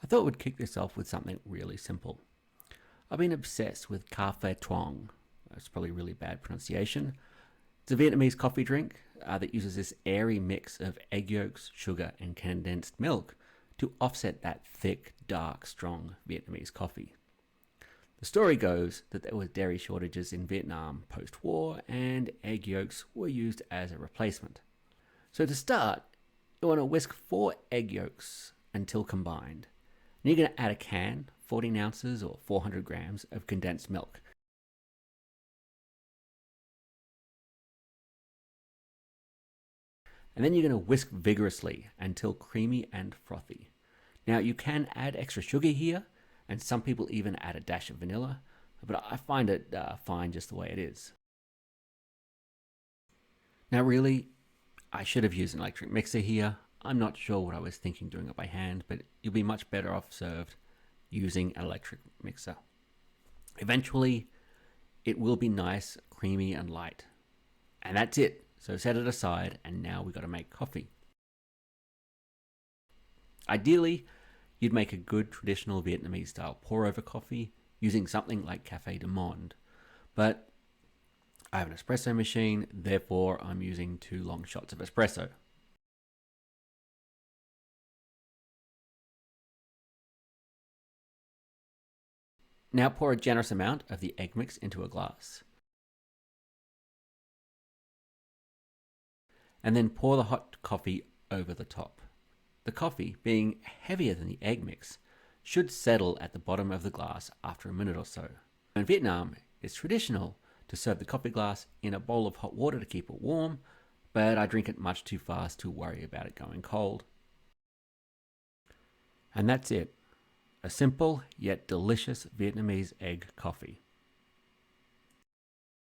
I thought we'd kick this off with something really simple. I've been obsessed with café trứng. That's probably really bad pronunciation. It's a Vietnamese coffee drink that uses this airy mix of egg yolks, sugar, and condensed milk to offset that thick, dark, strong Vietnamese coffee. The story goes that there were dairy shortages in Vietnam post-war and egg yolks were used as a replacement. So to start, you want to whisk 4 egg yolks until combined. And you're going to add a can, 14 ounces or 400 grams of condensed milk. And then you're going to whisk vigorously until creamy and frothy. Now you can add extra sugar here, and some people even add a dash of vanilla, but I find it fine just the way it is. Now really, I should have used an electric mixer here. I'm not sure what I was thinking doing it by hand, but you'll be much better off served using an electric mixer. Eventually, it will be nice, creamy, and light. And that's it. So set it aside, and now we've got to make coffee. Ideally, you'd make a good traditional Vietnamese style pour-over coffee using something like Café du Monde. But I have an espresso machine, therefore I'm using 2 long shots of espresso. Now pour a generous amount of the egg mix into a glass. And then pour the hot coffee over the top. The coffee, being heavier than the egg mix, should settle at the bottom of the glass after a minute or so. In Vietnam, it's traditional to serve the coffee glass in a bowl of hot water to keep it warm, but I drink it much too fast to worry about it going cold. And that's it. A simple yet delicious Vietnamese egg coffee.